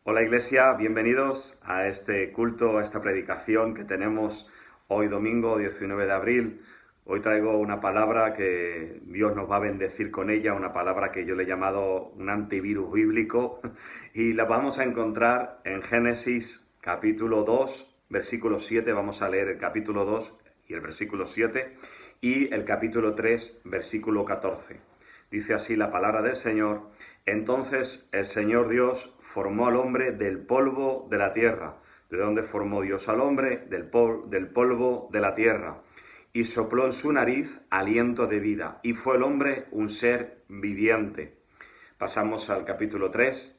Hola Iglesia, bienvenidos a este culto, a esta predicación que tenemos hoy domingo 19 de abril. Hoy traigo una palabra que Dios nos va a bendecir con ella, una palabra que yo le he llamado un antivirus bíblico y la vamos a encontrar en Génesis capítulo 2, versículo 7. Vamos a leer el capítulo 2 y el versículo 7 y el capítulo 3, versículo 14. Dice así la palabra del Señor: Entonces el Señor Dios formó al hombre del polvo de la tierra. ¿De dónde formó Dios al hombre? Del polvo de la tierra. Y sopló en su nariz aliento de vida. Y fue el hombre un ser viviente. Pasamos al capítulo 3,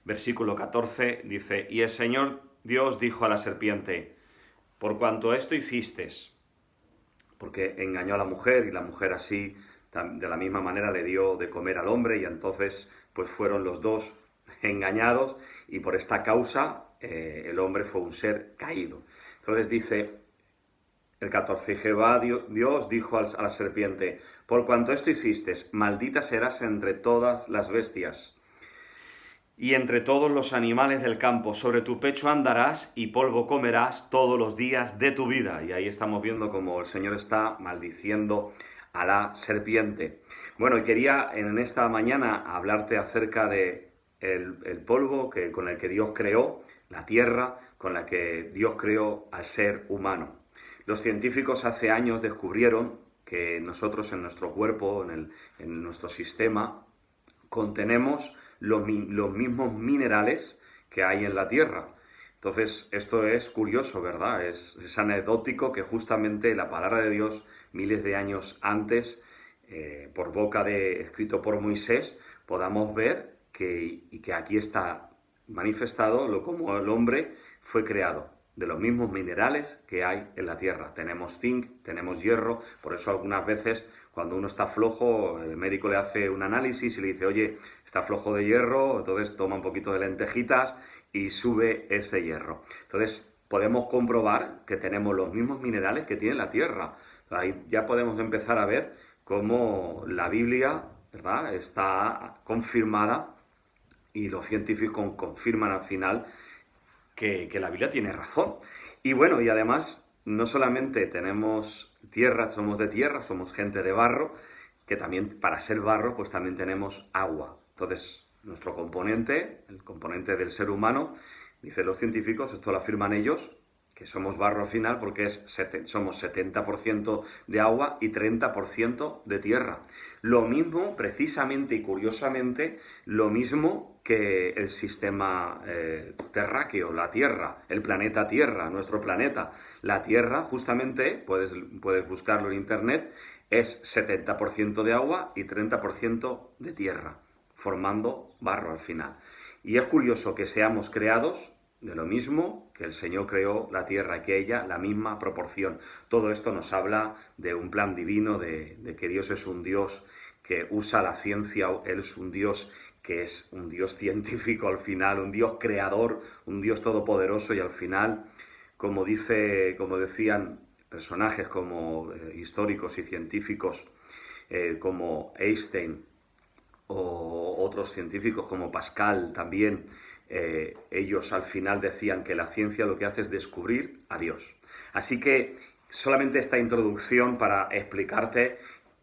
versículo 14. Dice: Y el Señor Dios dijo a la serpiente: Por cuanto esto hiciste, porque engañó a la mujer y la mujer así de la misma manera le dio de comer al hombre, y entonces pues fueron los dos engañados, y por esta causa el hombre fue un ser caído. Entonces dice el 14: Jehová Dios dijo a la serpiente: Por cuanto esto hiciste, maldita serás entre todas las bestias y entre todos los animales del campo. Sobre tu pecho andarás y polvo comerás todos los días de tu vida. Y ahí estamos viendo cómo el Señor está maldiciendo a la serpiente. Bueno, y quería en esta mañana hablarte acerca de el polvo con el que Dios creó la tierra, con la que Dios creó al ser humano. Los científicos hace años descubrieron que nosotros en nuestro cuerpo, en nuestro sistema, contenemos los mismos minerales que hay en la Tierra. Entonces, esto es curioso, ¿verdad? Es anecdótico que justamente la palabra de Dios, miles de años antes, por boca escrito por Moisés, podamos ver que aquí está manifestado cómo el hombre fue creado, de los mismos minerales que hay en la tierra. Tenemos zinc, tenemos hierro, por eso algunas veces cuando uno está flojo, el médico le hace un análisis y le dice: oye, está flojo de hierro, entonces toma un poquito de lentejitas y sube ese hierro. Entonces podemos comprobar que tenemos los mismos minerales que tiene la tierra. Ahí ya podemos empezar a ver cómo la Biblia, ¿verdad?, está confirmada, y los científicos confirman al final que la Biblia tiene razón. Y bueno, y además, no solamente tenemos tierra, somos de tierra, somos gente de barro, que también para ser barro, pues también tenemos agua. Entonces, nuestro componente, el componente del ser humano, dicen los científicos, esto lo afirman ellos, que somos barro al final porque somos 70% de agua y 30% de tierra. Lo mismo, precisamente y curiosamente, lo mismo que el sistema terráqueo, la Tierra, el planeta Tierra, nuestro planeta. La Tierra, justamente, puedes buscarlo en internet, es 70% de agua y 30% de tierra, formando barro al final. Y es curioso que seamos creados de lo mismo que el Señor creó la tierra, que ella, la misma proporción. Todo esto nos habla de un plan divino, de que Dios es un Dios que usa la ciencia. Él es un Dios que es un Dios científico al final, un Dios creador, un Dios todopoderoso, y al final, como decían personajes como históricos y científicos como Einstein, o otros científicos como Pascal también, ellos al final decían que la ciencia lo que hace es descubrir a Dios. Así que solamente esta introducción para explicarte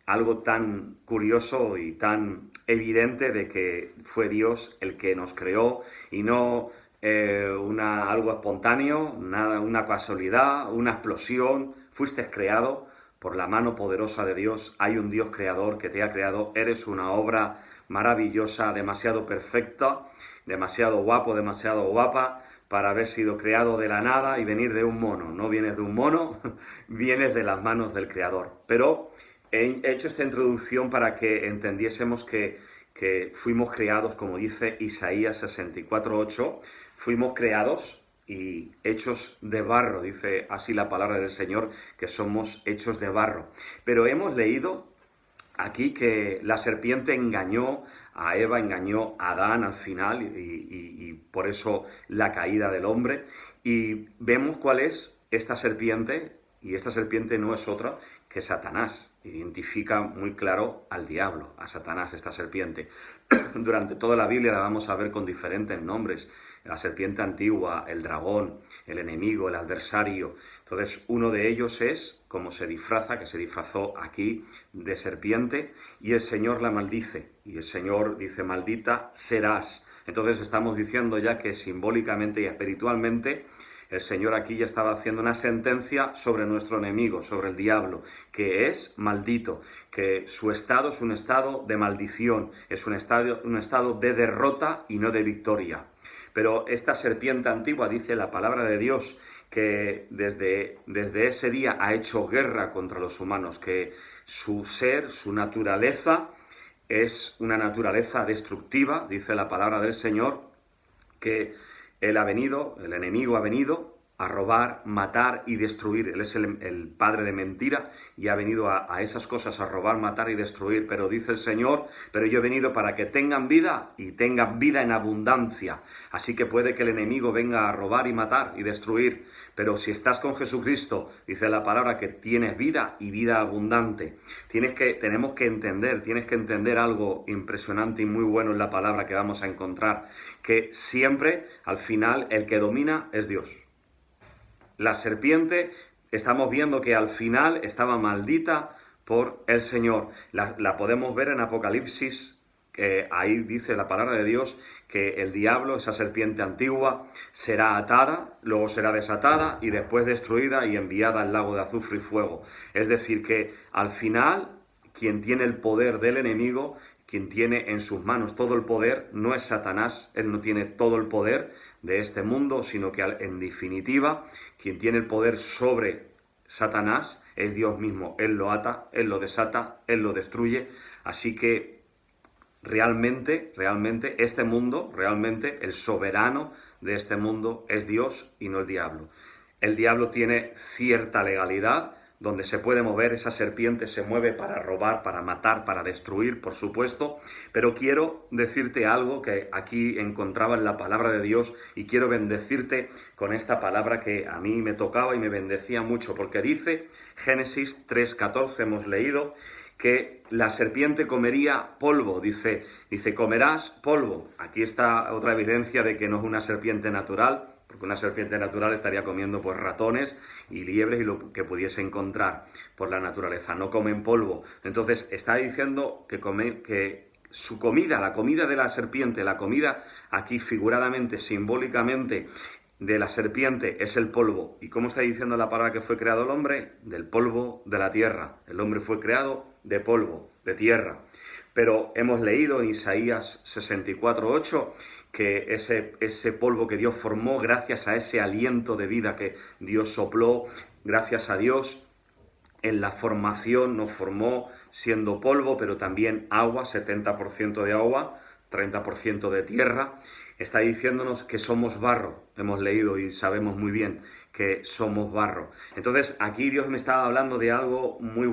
algo tan curioso y tan evidente de que fue Dios el que nos creó, y no algo espontáneo, nada, una casualidad, una explosión. Fuiste creado por la mano poderosa de Dios. Hay un Dios creador que te ha creado. Eres una obra maravillosa, demasiado perfecta, demasiado guapo, demasiado guapa para haber sido creado de la nada y venir de un mono. No vienes de un mono, vienes de las manos del Creador. Pero he hecho esta introducción para que entendiésemos que fuimos creados, como dice Isaías 64:8, fuimos creados y hechos de barro, dice así la palabra del Señor, que somos hechos de barro. Pero hemos leído aquí que la serpiente engañó a Eva, engañó a Adán al final, y por eso la caída del hombre. Y vemos cuál es esta serpiente, y esta serpiente no es otra que Satanás. Identifica muy claro al diablo, a Satanás, esta serpiente. Durante toda la Biblia la vamos a ver con diferentes nombres. La serpiente antigua, el dragón, el enemigo, el adversario. Entonces, uno de ellos es como se disfraza, que se disfrazó aquí de serpiente, y el Señor la maldice. Y el Señor dice, maldita serás. Entonces estamos diciendo ya que simbólicamente y espiritualmente el Señor aquí ya estaba haciendo una sentencia sobre nuestro enemigo, sobre el diablo, que es maldito, que su estado es un estado de maldición, es un estado de derrota y no de victoria. Pero esta serpiente antigua, dice la palabra de Dios, que desde ese día ha hecho guerra contra los humanos, que su ser, su naturaleza, es una naturaleza destructiva, dice la palabra del Señor, que Él ha venido, el enemigo ha venido a robar, matar y destruir. Él es el padre de mentira y ha venido a esas cosas, a robar, matar y destruir. Pero dice el Señor, pero yo he venido para que tengan vida y tengan vida en abundancia. Así que puede que el enemigo venga a robar y matar y destruir. Pero si estás con Jesucristo, dice la palabra que tienes vida y vida abundante. Tienes que entender algo impresionante y muy bueno en la palabra que vamos a encontrar. Que siempre, al final, el que domina es Dios. La serpiente, estamos viendo que al final estaba maldita por el Señor. La podemos ver en Apocalipsis, que ahí dice la palabra de Dios que el diablo, esa serpiente antigua, será atada, luego será desatada y después destruida y enviada al lago de azufre y fuego. Es decir, que al final, quien tiene el poder del enemigo, quien tiene en sus manos todo el poder, no es Satanás, él no tiene todo el poder de este mundo, sino que en definitiva, quien tiene el poder sobre Satanás es Dios mismo. Él lo ata, Él lo desata, Él lo destruye. Así que realmente, este mundo, realmente el soberano de este mundo es Dios y no el diablo. El diablo tiene cierta legalidad, donde se puede mover, esa serpiente se mueve para robar, para matar, para destruir, por supuesto, pero quiero decirte algo que aquí encontraba en la palabra de Dios y quiero bendecirte con esta palabra que a mí me tocaba y me bendecía mucho, porque dice Génesis 3:14, hemos leído, que la serpiente comería polvo, dice, comerás polvo. Aquí está otra evidencia de que no es una serpiente natural, porque una serpiente natural estaría comiendo pues ratones y liebres y lo que pudiese encontrar por la naturaleza. No comen polvo. Entonces está diciendo que su comida, la comida de la serpiente, la comida aquí figuradamente, simbólicamente de la serpiente es el polvo. ¿Y cómo está diciendo la palabra que fue creado el hombre? Del polvo de la tierra. El hombre fue creado de polvo, de tierra. Pero hemos leído en Isaías 64:8 que ese polvo que Dios formó gracias a ese aliento de vida que Dios sopló, gracias a Dios, en la formación nos formó siendo polvo, pero también agua, 70% de agua, 30% de tierra. Está diciéndonos que somos barro, hemos leído y sabemos muy bien que somos barro. Entonces aquí Dios me estaba hablando de algo muy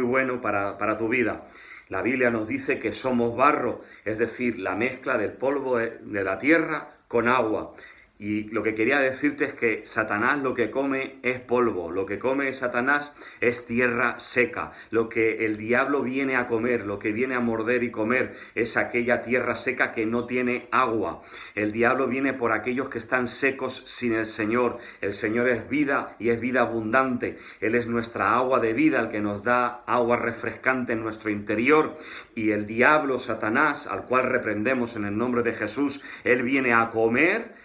bueno para tu vida. La Biblia nos dice que somos barro, es decir, la mezcla del polvo de la tierra con agua. Y lo que quería decirte es que Satanás lo que come es polvo, lo que come Satanás es tierra seca, lo que el diablo viene a comer, lo que viene a morder y comer es aquella tierra seca que no tiene agua. El diablo viene por aquellos que están secos sin el Señor. El Señor es vida y es vida abundante. Él es nuestra agua de vida, el que nos da agua refrescante en nuestro interior. Y el diablo, Satanás, al cual reprendemos en el nombre de Jesús, él viene a comer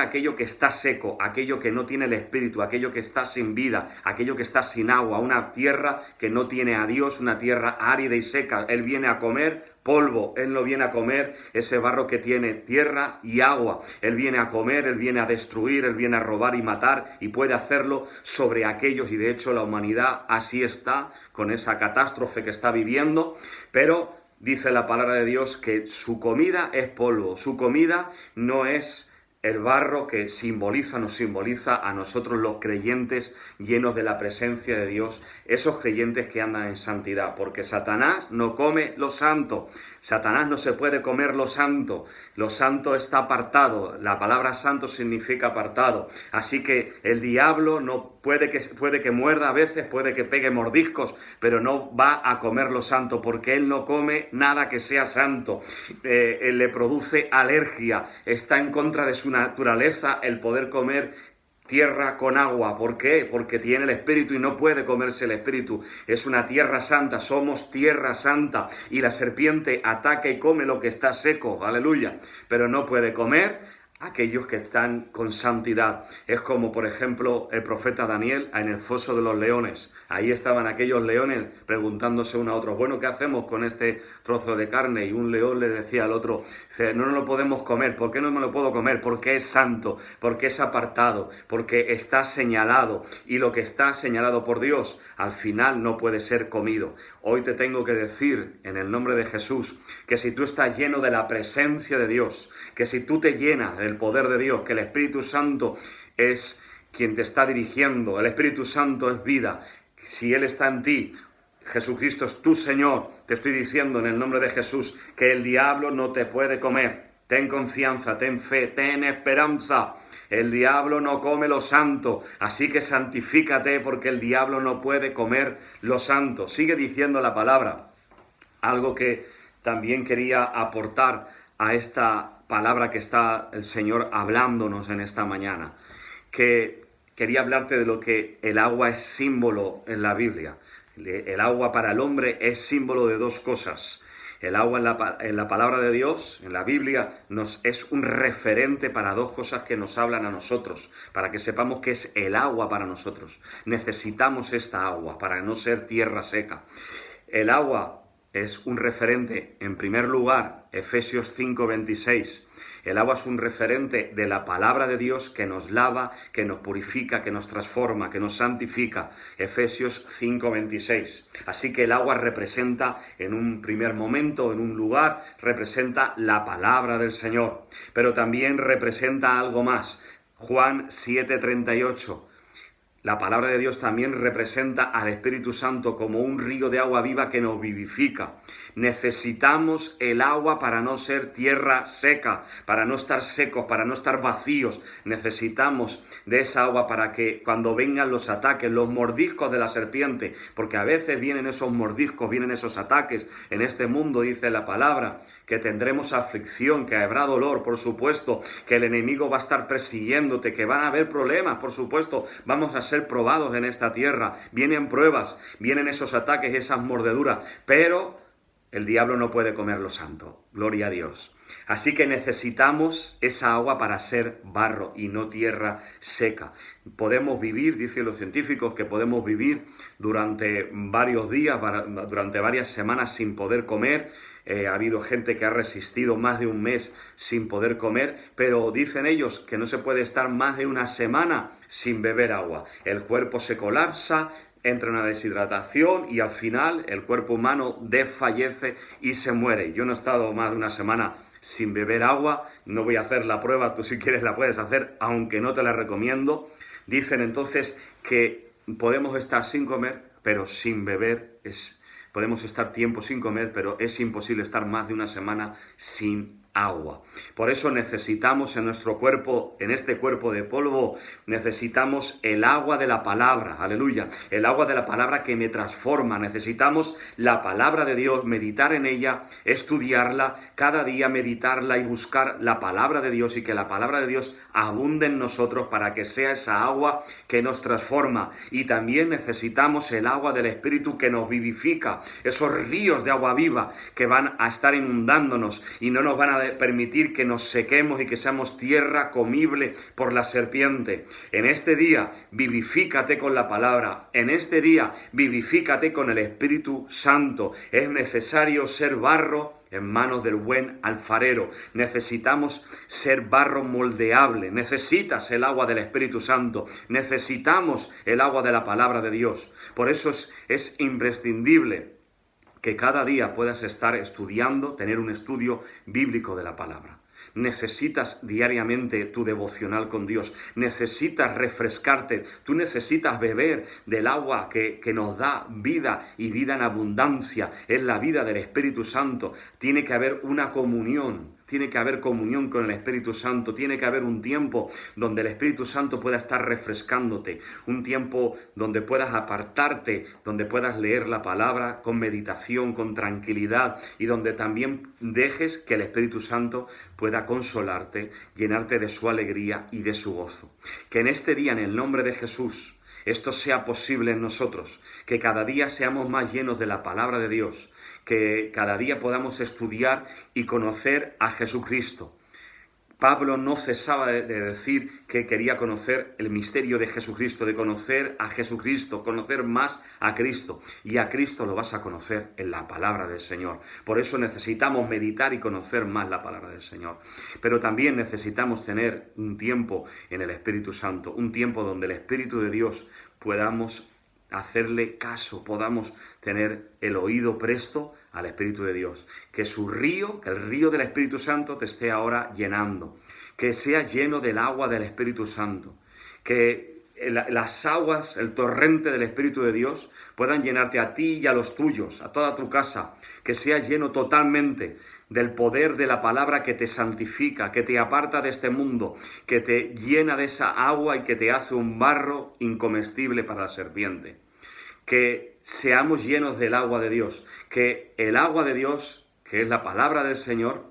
aquello que está seco, aquello que no tiene el espíritu, aquello que está sin vida, aquello que está sin agua, una tierra que no tiene a Dios, una tierra árida y seca. Él viene a comer polvo, Él no viene a comer ese barro que tiene tierra y agua. Él viene a comer, Él viene a destruir, Él viene a robar y matar y puede hacerlo sobre aquellos, y de hecho la humanidad así está con esa catástrofe que está viviendo, pero dice la palabra de Dios que su comida es polvo, su comida no es el barro que nos simboliza a nosotros los creyentes llenos de la presencia de Dios, esos creyentes que andan en santidad, porque Satanás no come lo santo. Satanás no se puede comer lo santo. Lo santo está apartado. La palabra santo significa apartado. Así que el diablo no puede que muerda a veces, puede que pegue mordiscos, pero no va a comer lo santo, porque él no come nada que sea santo. Él le produce alergia. Está en contra de su naturaleza el poder comer tierra con agua. ¿Por qué? Porque tiene el Espíritu y no puede comerse el Espíritu. Es una tierra santa, somos tierra santa. Y la serpiente ataca y come lo que está seco, aleluya. Pero no puede comer aquellos que están con santidad. Es como, por ejemplo, el profeta Daniel en el foso de los leones. Ahí estaban aquellos leones preguntándose uno a otro, bueno, ¿qué hacemos con este trozo de carne? Y un león le decía al otro, no nos lo podemos comer. ¿Por qué no me lo puedo comer? Porque es santo, porque es apartado, porque está señalado. Y lo que está señalado por Dios, al final no puede ser comido. Hoy te tengo que decir, en el nombre de Jesús, que si tú estás lleno de la presencia de Dios, que si tú te llenas del poder de Dios, que el Espíritu Santo es quien te está dirigiendo, el Espíritu Santo es vida, si Él está en ti, Jesucristo es tu Señor, te estoy diciendo en el nombre de Jesús que el diablo no te puede comer. Ten confianza, ten fe, ten esperanza. El diablo no come lo santo, así que santifícate porque el diablo no puede comer lo santo. Sigue diciendo la palabra. Algo que también quería aportar a esta palabra que está el Señor hablándonos en esta mañana, que quería hablarte de lo que el agua es símbolo en la Biblia. El agua para el hombre es símbolo de dos cosas. El agua en la palabra de Dios, en la Biblia, es un referente para dos cosas que nos hablan a nosotros, para que sepamos que es el agua para nosotros. Necesitamos esta agua para no ser tierra seca. El agua es un referente, en primer lugar, Efesios 5:26. El agua es un referente de la palabra de Dios que nos lava, que nos purifica, que nos transforma, que nos santifica. Efesios 5:26. Así que el agua representa, en un primer momento, en un lugar, representa la palabra del Señor. Pero también representa algo más. Juan 7:38. La palabra de Dios también representa al Espíritu Santo como un río de agua viva que nos vivifica. Necesitamos el agua para no ser tierra seca, para no estar secos, para no estar vacíos. Necesitamos de esa agua para que cuando vengan los ataques, los mordiscos de la serpiente, porque a veces vienen esos mordiscos, vienen esos ataques. En este mundo dice la palabra que tendremos aflicción, que habrá dolor, por supuesto, que el enemigo va a estar persiguiéndote, que van a haber problemas, por supuesto, vamos a ser probados en esta tierra, vienen pruebas, vienen esos ataques, esas mordeduras, pero el diablo no puede comer lo santo, gloria a Dios. Así que necesitamos esa agua para ser barro y no tierra seca. Podemos vivir, dicen los científicos, que podemos vivir durante varios días, durante varias semanas sin poder comer. Ha habido gente que ha resistido más de un mes sin poder comer, pero dicen ellos que no se puede estar más de una semana sin beber agua. El cuerpo se colapsa, entra en una deshidratación y al final el cuerpo humano desfallece y se muere. Yo no he estado más de una semana sin beber agua, no voy a hacer la prueba, tú si quieres la puedes hacer, aunque no te la recomiendo. Dicen entonces que podemos estar sin comer, pero sin beber podemos estar tiempo sin comer, pero es imposible estar más de una semana sin agua. Por eso necesitamos en nuestro cuerpo, en este cuerpo de polvo, necesitamos el agua de la palabra, aleluya, el agua de la palabra que me transforma. Necesitamos la palabra de Dios, meditar en ella, estudiarla, cada día meditarla y buscar la palabra de Dios y que la palabra de Dios abunde en nosotros para que sea esa agua que nos transforma. Y también necesitamos el agua del Espíritu que nos vivifica, esos ríos de agua viva que van a estar inundándonos y no nos van a permitir que nos sequemos y que seamos tierra comible por la serpiente. En este día, vivifícate con la palabra. En este día, vivifícate con el Espíritu Santo. Es necesario ser barro en manos del buen alfarero. Necesitamos ser barro moldeable. Necesitas el agua del Espíritu Santo. Necesitamos el agua de la palabra de Dios. Por eso es imprescindible que cada día puedas estar estudiando, tener un estudio bíblico de la palabra. necesitas diariamente tu devocional con Dios, necesitas refrescarte, tú necesitas beber del agua que nos da vida y vida en abundancia, es la vida del Espíritu Santo. Tiene que haber una comunión. Tiene que haber comunión con el Espíritu Santo, tiene que haber un tiempo donde el Espíritu Santo pueda estar refrescándote, un tiempo donde puedas apartarte, donde puedas leer la palabra con meditación, con tranquilidad y donde también dejes que el Espíritu Santo pueda consolarte, llenarte de su alegría y de su gozo. Que en este día, en el nombre de Jesús, esto sea posible en nosotros, que cada día seamos más llenos de la palabra de Dios, que cada día podamos estudiar y conocer a Jesucristo. Pablo no cesaba de decir que quería conocer el misterio de Jesucristo, de conocer a Jesucristo, conocer más a Cristo. Y a Cristo lo vas a conocer en la palabra del Señor. Por eso necesitamos meditar y conocer más la palabra del Señor. Pero también necesitamos tener un tiempo en el Espíritu Santo, un tiempo donde el Espíritu de Dios podamos hacerle caso, podamos tener el oído presto al Espíritu de Dios. Que su río, que el río del Espíritu Santo te esté ahora llenando. Que sea lleno del agua del Espíritu Santo. Que las aguas, el torrente del Espíritu de Dios puedan llenarte a ti y a los tuyos, a toda tu casa. Que sea lleno totalmente del poder de la palabra que te santifica, que te aparta de este mundo, que te llena de esa agua y que te hace un barro incomestible para la serpiente. Que seamos llenos del agua de Dios, que el agua de Dios, que es la palabra del Señor,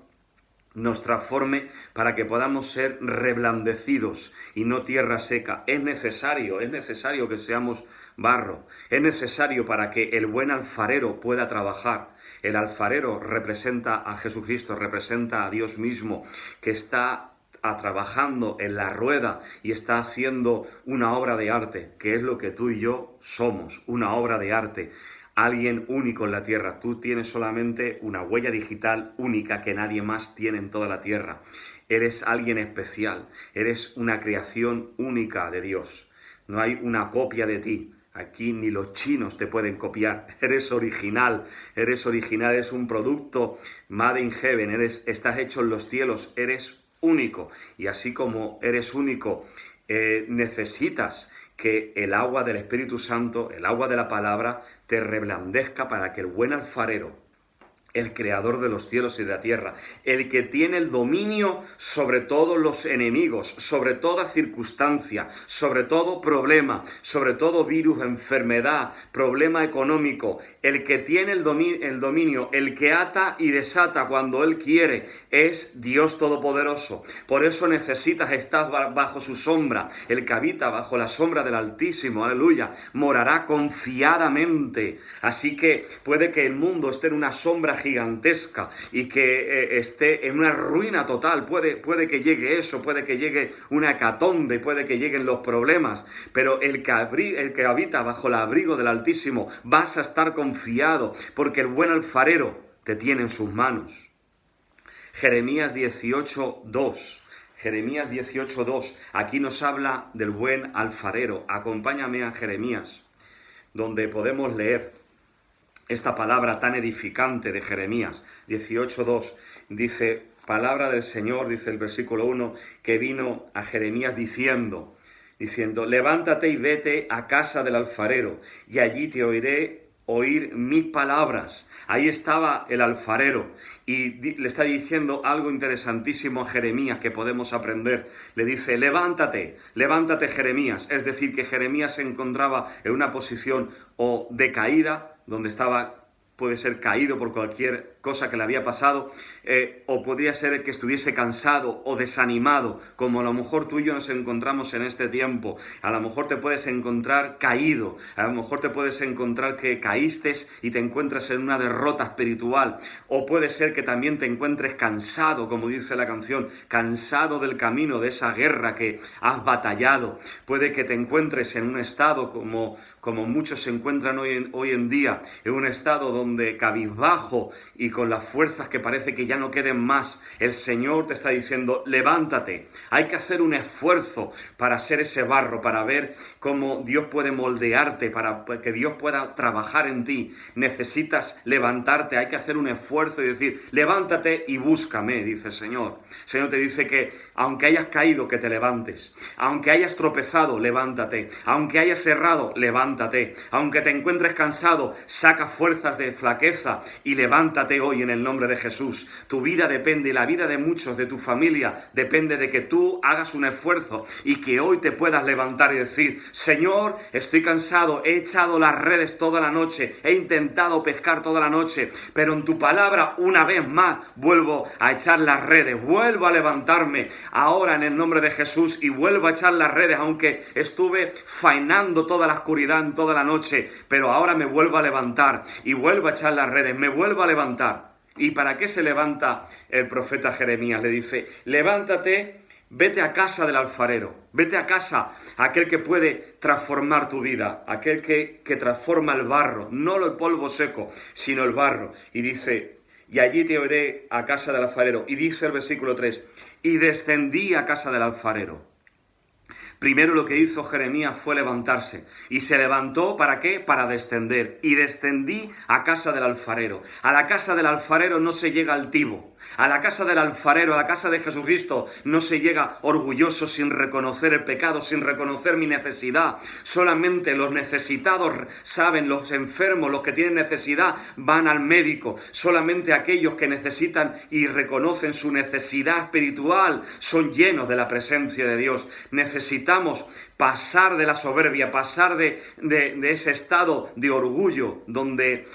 nos transforme para que podamos ser reblandecidos y no tierra seca. Es necesario que seamos barro, es necesario para que el buen alfarero pueda trabajar. El alfarero representa a Jesucristo, representa a Dios mismo, que está trabajando en la rueda y está haciendo una obra de arte, que es lo que tú y yo somos, una obra de arte. Alguien único en la tierra. Tú tienes solamente una huella digital única que nadie más tiene en toda la tierra. Eres alguien especial, eres una creación única de Dios. No hay una copia de ti. Aquí ni los chinos te pueden copiar. Eres original, eres un producto made in heaven, estás hecho en los cielos, eres único. Y así como eres único, necesitas que el agua del Espíritu Santo, el agua de la palabra, te reblandezca para que el buen alfarero, el creador de los cielos y de la tierra, el que tiene el dominio sobre todos los enemigos, sobre toda circunstancia, sobre todo problema, sobre todo virus, enfermedad, problema económico, el que tiene el dominio, el que ata y desata cuando Él quiere, es Dios Todopoderoso. Por eso necesitas estar bajo su sombra. El que habita bajo la sombra del Altísimo, aleluya, morará confiadamente. Así que puede que el mundo esté en una sombra gigantesca y que esté en una ruina total, puede que llegue eso, puede que llegue una hecatombe, puede que lleguen los problemas, pero el que habita bajo el abrigo del Altísimo vas a estar confiado, porque el buen alfarero te tiene en sus manos. Jeremías 18:2. Jeremías 18:2, aquí nos habla del buen alfarero. Acompáñame a Jeremías, donde podemos leer esta palabra tan edificante de Jeremías 18:2, dice, palabra del Señor, dice el versículo 1, que vino a Jeremías diciendo, levántate y vete a casa del alfarero, y allí te oiré oír mis palabras. Ahí estaba el alfarero y le está diciendo algo interesantísimo a Jeremías que podemos aprender. Le dice, levántate Jeremías. Es decir, que Jeremías se encontraba en una posición o de caída, donde puede ser caído por cualquier cosa que le había pasado, o podría ser que estuviese cansado o desanimado, como a lo mejor tú y yo nos encontramos en este tiempo. A lo mejor te puedes encontrar caído, a lo mejor te puedes encontrar que caíste y te encuentras en una derrota espiritual, o puede ser que también te encuentres cansado, como dice la canción, cansado del camino, de esa guerra que has batallado. Puede que te encuentres en un estado como como muchos se encuentran hoy en día, en un estado donde cabizbajo y con las fuerzas que parece que ya no queden más, el Señor te está diciendo, levántate. Hay que hacer un esfuerzo para ser ese barro, para ver cómo Dios puede moldearte, para que Dios pueda trabajar en ti. Necesitas levantarte, hay que hacer un esfuerzo y decir, levántate y búscame, dice el Señor. El Señor te dice que aunque hayas caído, que te levantes. Aunque hayas tropezado, levántate. Aunque hayas errado, levántate. Aunque te encuentres cansado, saca fuerzas de flaqueza y levántate hoy en el nombre de Jesús. Tu vida depende, y la vida de muchos, de tu familia, depende de que tú hagas un esfuerzo y que hoy te puedas levantar y decir, Señor, estoy cansado, he echado las redes toda la noche, he intentado pescar toda la noche, pero en tu palabra una vez más vuelvo a echar las redes, vuelvo a levantarme ahora en el nombre de Jesús y vuelvo a echar las redes, aunque estuve faenando toda la oscuridad en toda la noche, pero ahora me vuelvo a levantar y vuelvo a echar las redes, me vuelvo a levantar. ¿Y para qué se levanta el profeta Jeremías? Le dice, levántate, vete a casa del alfarero, vete a casa, aquel que puede transformar tu vida, aquel que transforma el barro, no el polvo seco, sino el barro. Y dice, y allí te oiré a casa del alfarero. Y dice el versículo 3, y descendí a casa del alfarero. Primero lo que hizo Jeremías fue levantarse. Y se levantó, ¿para qué? Para descender. Y descendí a casa del alfarero. A la casa del alfarero no se llega altivo. A la casa del alfarero, a la casa de Jesucristo, no se llega orgulloso sin reconocer el pecado, sin reconocer mi necesidad. Solamente los necesitados saben, los enfermos, los que tienen necesidad, van al médico. Solamente aquellos que necesitan y reconocen su necesidad espiritual son llenos de la presencia de Dios. Necesitamos pasar de la soberbia, pasar de ese estado de orgullo donde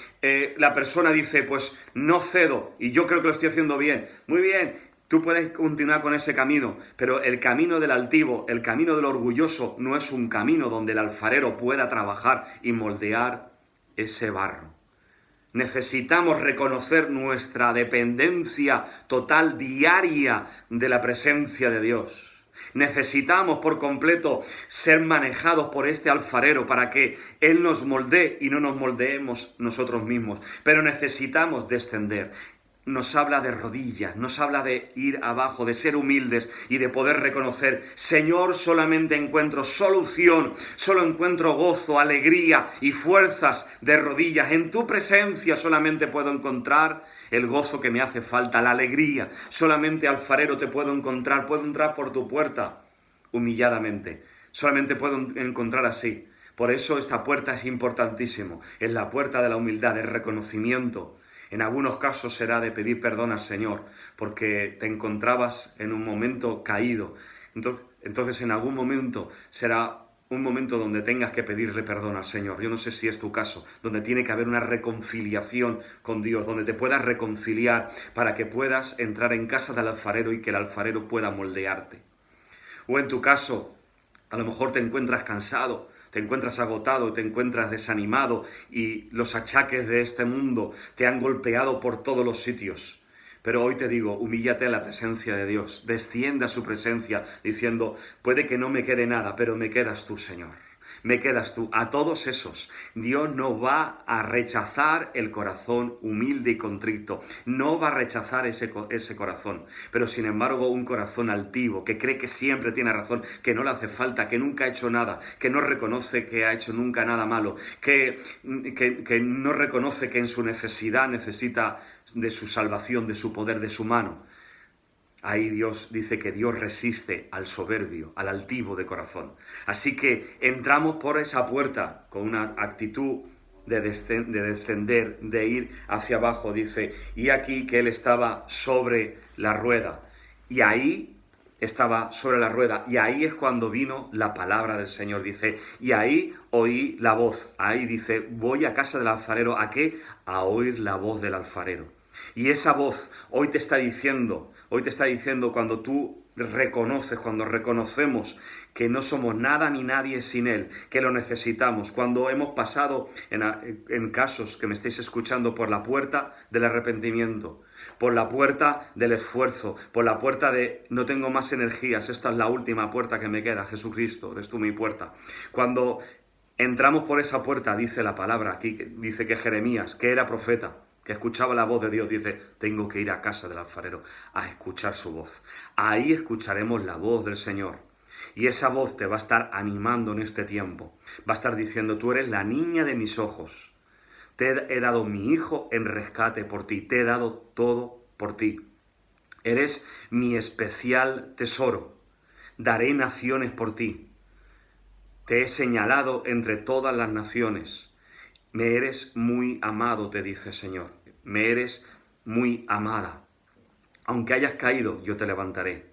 la persona dice, pues no cedo y yo creo que lo estoy haciendo bien. Muy bien, tú puedes continuar con ese camino, pero el camino del altivo, el camino del orgulloso no es un camino donde el alfarero pueda trabajar y moldear ese barro. Necesitamos reconocer nuestra dependencia total diaria de la presencia de Dios. Necesitamos por completo ser manejados por este alfarero para que Él nos moldee y no nos moldeemos nosotros mismos. Pero necesitamos descender. Nos habla de rodillas, nos habla de ir abajo, de ser humildes y de poder reconocer, Señor, solamente encuentro solución, solo encuentro gozo, alegría y fuerzas de rodillas. En tu presencia solamente puedo encontrar el gozo que me hace falta, la alegría. Solamente, alfarero, te puedo entrar por tu puerta humilladamente. Solamente puedo encontrar así. Por eso esta puerta es importantísimo. Es la puerta de la humildad, del reconocimiento. En algunos casos será de pedir perdón al Señor, porque te encontrabas en un momento caído. Entonces en algún momento será un momento donde tengas que pedirle perdón al Señor. Yo no sé si es tu caso, donde tiene que haber una reconciliación con Dios, donde te puedas reconciliar para que puedas entrar en casa del alfarero y que el alfarero pueda moldearte. O en tu caso, a lo mejor te encuentras cansado, te encuentras agotado, te encuentras desanimado y los achaques de este mundo te han golpeado por todos los sitios. Pero hoy te digo, humíllate a la presencia de Dios, desciende a su presencia diciendo, puede que no me quede nada, pero me quedas tú, Señor. Me quedas tú. A todos esos, Dios no va a rechazar el corazón humilde y contrito. No va a rechazar ese corazón. Pero sin embargo, un corazón altivo, que cree que siempre tiene razón, que no le hace falta, que nunca ha hecho nada, que no reconoce que ha hecho nunca nada malo, que no reconoce que en su necesidad necesita de su salvación, de su poder, de su mano. Ahí Dios dice que Dios resiste al soberbio, al altivo de corazón. Así que entramos por esa puerta con una actitud de descender, de ir hacia abajo. Dice, y aquí que Él estaba sobre la rueda. Y ahí estaba sobre la rueda. Y ahí es cuando vino la palabra del Señor. Dice, y ahí oí la voz. Ahí dice, voy a casa del alfarero. ¿A qué? A oír la voz del alfarero. Y esa voz hoy te está diciendo cuando tú reconoces, cuando reconocemos que no somos nada ni nadie sin Él, que lo necesitamos, cuando hemos pasado en casos que me estéis escuchando por la puerta del arrepentimiento, por la puerta del esfuerzo, por la puerta de no tengo más energías, esta es la última puerta que me queda, Jesucristo, eres tú mi puerta. Cuando Entramos por esa puerta, dice la palabra aquí, dice que Jeremías, que era profeta, que escuchaba la voz de Dios, dice, tengo que ir a casa del alfarero a escuchar su voz. Ahí escucharemos la voz del Señor. Y esa voz te va a estar animando en este tiempo. Va a estar diciendo, tú eres la niña de mis ojos. Te he dado mi hijo en rescate por ti. Te he dado todo por ti. Eres mi especial tesoro. Daré naciones por ti. Te he señalado entre todas las naciones. Me eres muy amado, te dice el Señor. Me eres muy amada. Aunque hayas caído, yo te levantaré.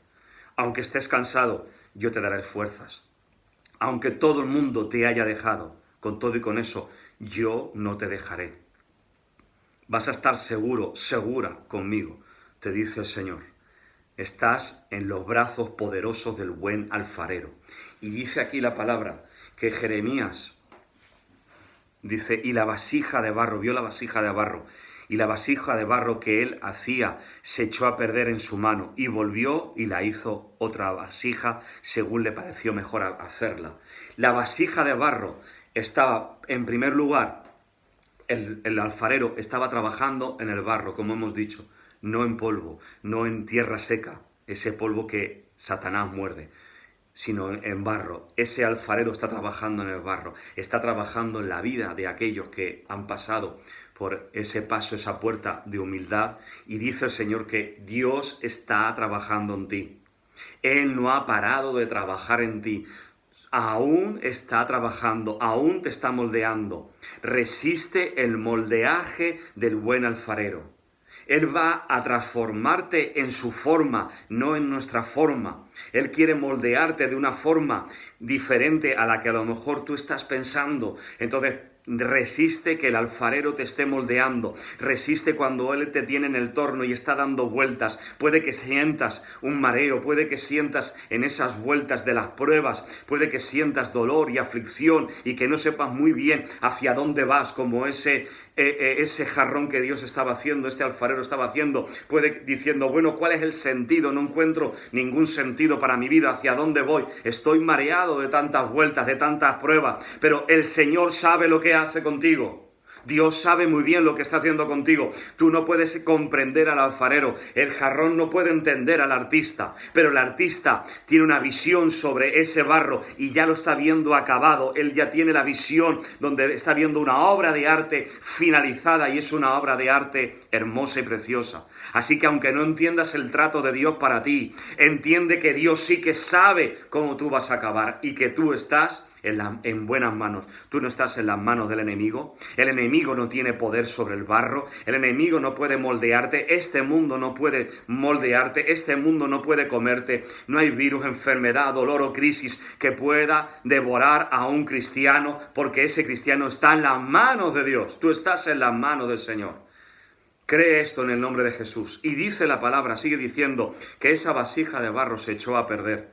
Aunque estés cansado, yo te daré fuerzas. Aunque todo el mundo te haya dejado, con todo y con eso, yo no te dejaré. Vas a estar seguro, segura conmigo, te dice el Señor. Estás en los brazos poderosos del buen alfarero. Y dice aquí la palabra que Jeremías dice, y la vasija de barro, vio la vasija de barro, y la vasija de barro que él hacía se echó a perder en su mano, y volvió y la hizo otra vasija según le pareció mejor hacerla. La vasija de barro estaba, en primer lugar, el alfarero estaba trabajando en el barro, como hemos dicho, no en polvo, no en tierra seca, ese polvo que Satanás muerde, sino en barro. Ese alfarero está trabajando en el barro, está trabajando en la vida de aquellos que han pasado por ese paso, esa puerta de humildad, y dice el Señor que Dios está trabajando en ti. Él no ha parado de trabajar en ti. Aún está trabajando, aún te está moldeando. Resiste el moldeaje del buen alfarero. Él va a transformarte en su forma, no en nuestra forma. Él quiere moldearte de una forma diferente a la que a lo mejor tú estás pensando. Entonces, resiste que el alfarero te esté moldeando. Resiste cuando él te tiene en el torno y está dando vueltas. Puede que sientas un mareo, puede que sientas en esas vueltas de las pruebas, puede que sientas dolor y aflicción y que no sepas muy bien hacia dónde vas, como ese jarrón que Dios estaba haciendo, este alfarero estaba haciendo, puede diciendo, bueno, ¿cuál es el sentido? No encuentro ningún sentido para mi vida, ¿hacia dónde voy? Estoy mareado de tantas vueltas, de tantas pruebas, pero el Señor sabe lo que hace contigo. Dios sabe muy bien lo que está haciendo contigo. Tú no puedes comprender al alfarero, el jarrón no puede entender al artista, pero el artista tiene una visión sobre ese barro y ya lo está viendo acabado. Él ya tiene la visión donde está viendo una obra de arte finalizada y es una obra de arte hermosa y preciosa. Así que aunque no entiendas el trato de Dios para ti, entiende que Dios sí que sabe cómo tú vas a acabar y que tú estás en buenas manos. Tú no estás en las manos del enemigo. El enemigo no tiene poder sobre el barro. El enemigo no puede moldearte. Este mundo no puede moldearte. Este mundo no puede comerte. No hay virus, enfermedad, dolor o crisis que pueda devorar a un cristiano, porque ese cristiano está en las manos de Dios. Tú estás en las manos del Señor. Cree esto en el nombre de Jesús. Y dice la palabra, sigue diciendo, que esa vasija de barro se echó a perder.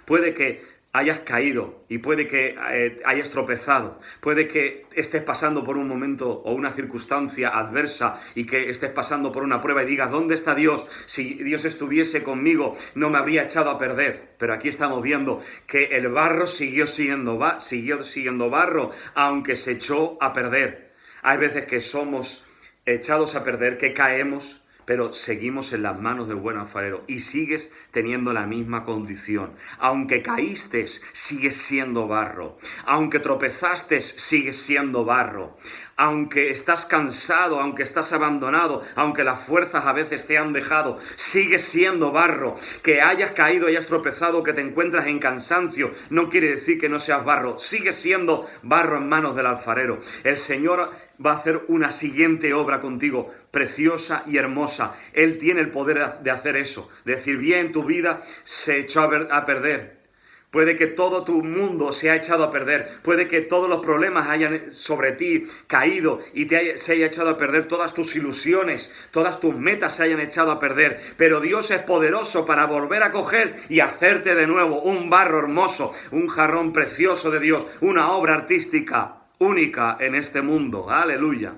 Puede que hayas caído y puede que hayas tropezado, puede que estés pasando por un momento o una circunstancia adversa y que estés pasando por una prueba y digas, ¿dónde está Dios? Si Dios estuviese conmigo no me habría echado a perder. Pero aquí estamos viendo que el barro siguió siendo barro, aunque se echó a perder. Hay veces que somos echados a perder, que caemos, pero seguimos en las manos del buen alfarero y sigues teniendo la misma condición. Aunque caíste, sigues siendo barro. Aunque tropezaste, sigues siendo barro. Aunque estás cansado, aunque estás abandonado, aunque las fuerzas a veces te han dejado, sigues siendo barro. Que hayas caído, hayas tropezado, que te encuentras en cansancio, no quiere decir que no seas barro. Sigues siendo barro en manos del alfarero. El Señor va a hacer una siguiente obra contigo, preciosa y hermosa. Él tiene el poder de hacer eso, de decir, bien, tu vida se echó a perder. Puede que todo tu mundo se haya echado a perder. Puede que todos los problemas hayan sobre ti caído y se haya echado a perder. Todas tus ilusiones, todas tus metas se hayan echado a perder. Pero Dios es poderoso para volver a coger y hacerte de nuevo un barro hermoso, un jarrón precioso de Dios, una obra artística única en este mundo. ¡Aleluya!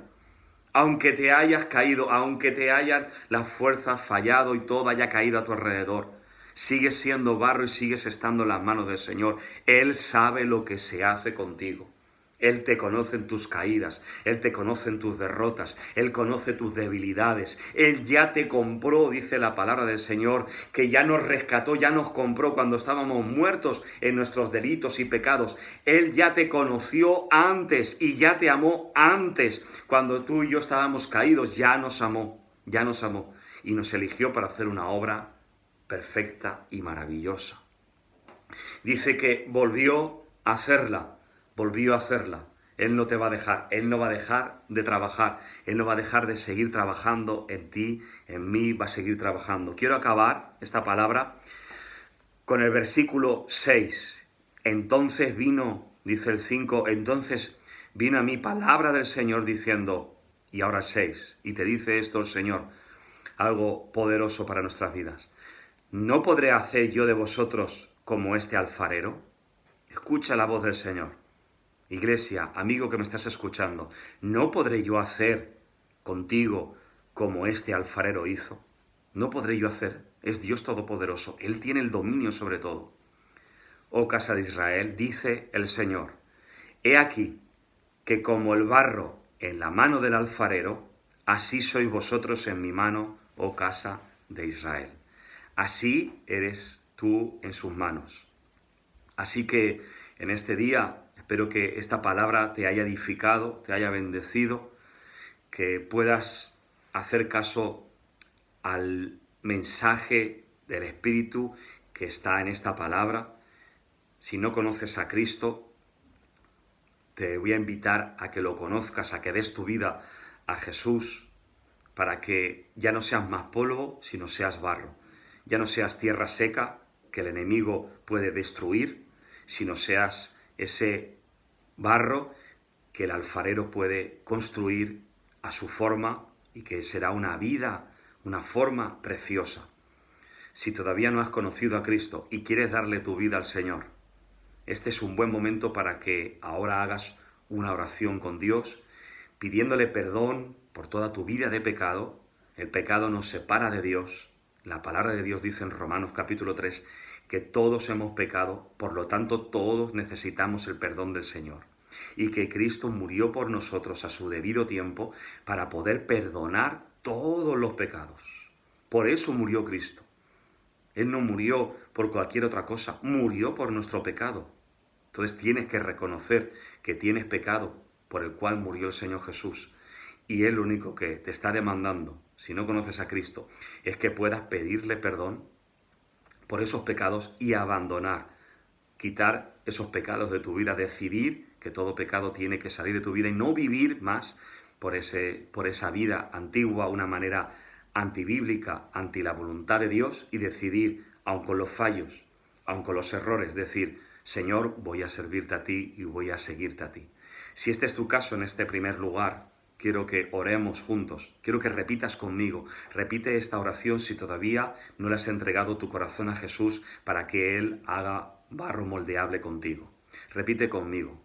Aunque te hayas caído, aunque te hayan las fuerzas fallado y todo haya caído a tu alrededor, Sigues siendo barro y sigues estando en las manos del Señor. Él sabe lo que se hace contigo. Él te conoce en tus caídas, Él te conoce en tus derrotas, Él conoce tus debilidades. Él ya te compró, dice la palabra del Señor, que ya nos rescató, ya nos compró cuando estábamos muertos en nuestros delitos y pecados. Él ya te conoció antes y ya te amó antes. Cuando tú y yo estábamos caídos, ya nos amó y nos eligió para hacer una obra perfecta y maravillosa. Dice que volvió a hacerla. Él no te va a dejar, Él no va a dejar de trabajar, Él no va a dejar de seguir trabajando en ti, en mí, va a seguir trabajando. Quiero acabar esta palabra con el versículo 6. Entonces vino, dice el 5, entonces vino a mí palabra del Señor diciendo, y ahora 6, y te dice esto el Señor, algo poderoso para nuestras vidas. ¿No podré hacer yo de vosotros como este alfarero? Escucha la voz del Señor. Iglesia, amigo que me estás escuchando, ¿no podré yo hacer contigo como este alfarero hizo? No podré yo hacer. Es Dios Todopoderoso. Él tiene el dominio sobre todo. Oh casa de Israel, dice el Señor, he aquí que como el barro en la mano del alfarero, así sois vosotros en mi mano, oh casa de Israel. Así eres tú en sus manos. Así que en este día espero que esta palabra te haya edificado, te haya bendecido, que puedas hacer caso al mensaje del Espíritu que está en esta palabra. Si no conoces a Cristo, te voy a invitar a que lo conozcas, a que des tu vida a Jesús, para que ya no seas más polvo, sino seas barro. Ya no seas tierra seca que el enemigo puede destruir, sino seas ese barro que el alfarero puede construir a su forma y que será una vida, una forma preciosa. Si todavía no has conocido a Cristo y quieres darle tu vida al Señor, este es un buen momento para que ahora hagas una oración con Dios, pidiéndole perdón por toda tu vida de pecado. El pecado nos separa de Dios. La palabra de Dios dice en Romanos capítulo 3 que todos hemos pecado, por lo tanto todos necesitamos el perdón del Señor. Y que Cristo murió por nosotros a su debido tiempo para poder perdonar todos los pecados. Por eso murió Cristo. Él no murió por cualquier otra cosa, murió por nuestro pecado. Entonces tienes que reconocer que tienes pecado por el cual murió el Señor Jesús. Y Él lo único que te está demandando, si no conoces a Cristo, es que puedas pedirle perdón por esos pecados y abandonar, quitar esos pecados de tu vida, decidir que todo pecado tiene que salir de tu vida y no vivir más por esa vida antigua, una manera antibíblica, anti la voluntad de Dios, y decidir, aun con los fallos, aun con los errores, decir, Señor, voy a servirte a ti y voy a seguirte a ti. Si este es tu caso en este primer lugar, quiero que oremos juntos, quiero que repitas conmigo, repite esta oración si todavía no le has entregado tu corazón a Jesús para que Él haga barro moldeable contigo. Repite conmigo.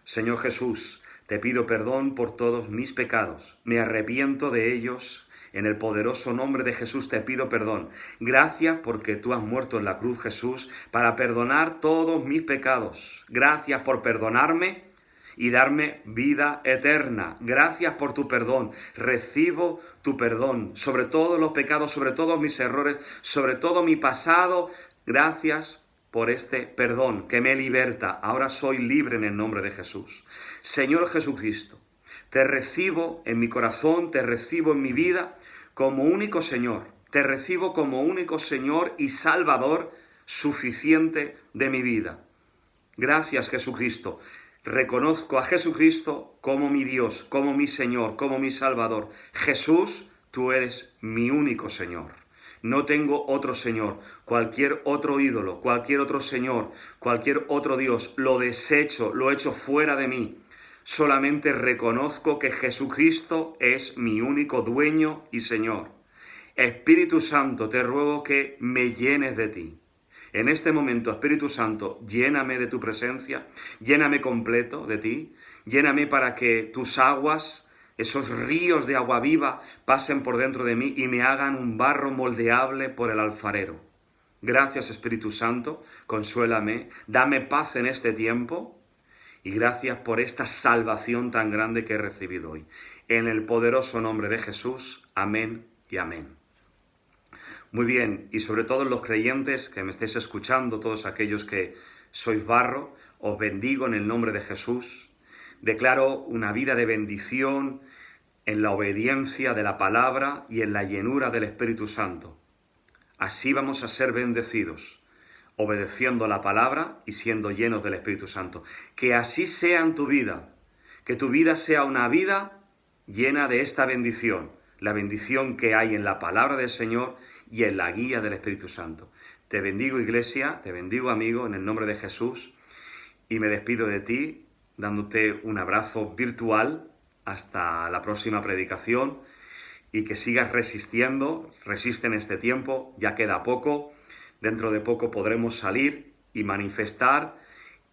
Señor Jesús, te pido perdón por todos mis pecados, me arrepiento de ellos. En el poderoso nombre de Jesús te pido perdón. Gracias porque tú has muerto en la cruz, Jesús, para perdonar todos mis pecados. Gracias por perdonarme y darme vida eterna. Gracias por tu perdón. Recibo tu perdón sobre todos los pecados, sobre todos mis errores, sobre todo mi pasado. Gracias por este perdón que me liberta. Ahora soy libre en el nombre de Jesús. Señor Jesucristo, te recibo en mi corazón, te recibo en mi vida como único Señor. Te recibo como único Señor y Salvador suficiente de mi vida. Gracias, Jesucristo. Reconozco a Jesucristo como mi Dios, como mi Señor, como mi Salvador. Jesús, tú eres mi único Señor. No tengo otro Señor. Cualquier otro ídolo, cualquier otro Señor, cualquier otro Dios, lo desecho, lo echo fuera de mí. Solamente reconozco que Jesucristo es mi único dueño y Señor. Espíritu Santo, te ruego que me llenes de ti. En este momento, Espíritu Santo, lléname de tu presencia, lléname completo de ti, lléname para que tus aguas, esos ríos de agua viva, pasen por dentro de mí y me hagan un barro moldeable por el alfarero. Gracias, Espíritu Santo, consuélame, dame paz en este tiempo y gracias por esta salvación tan grande que he recibido hoy. En el poderoso nombre de Jesús, amén y amén. Muy bien, y sobre todo los creyentes que me estéis escuchando, todos aquellos que sois barro, os bendigo en el nombre de Jesús. Declaro una vida de bendición en la obediencia de la palabra y en la llenura del Espíritu Santo. Así vamos a ser bendecidos, obedeciendo la palabra y siendo llenos del Espíritu Santo. Que así sea en tu vida, que tu vida sea una vida llena de esta bendición, la bendición que hay en la palabra del Señor y en la guía del Espíritu Santo. Te bendigo, iglesia, te bendigo, amigo, en el nombre de Jesús, y me despido de ti dándote un abrazo virtual hasta la próxima predicación y que sigas resistiendo, resiste en este tiempo, ya queda poco, dentro de poco podremos salir y manifestar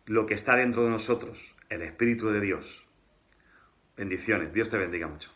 lo que está dentro de nosotros, el Espíritu de Dios. Bendiciones, Dios te bendiga mucho.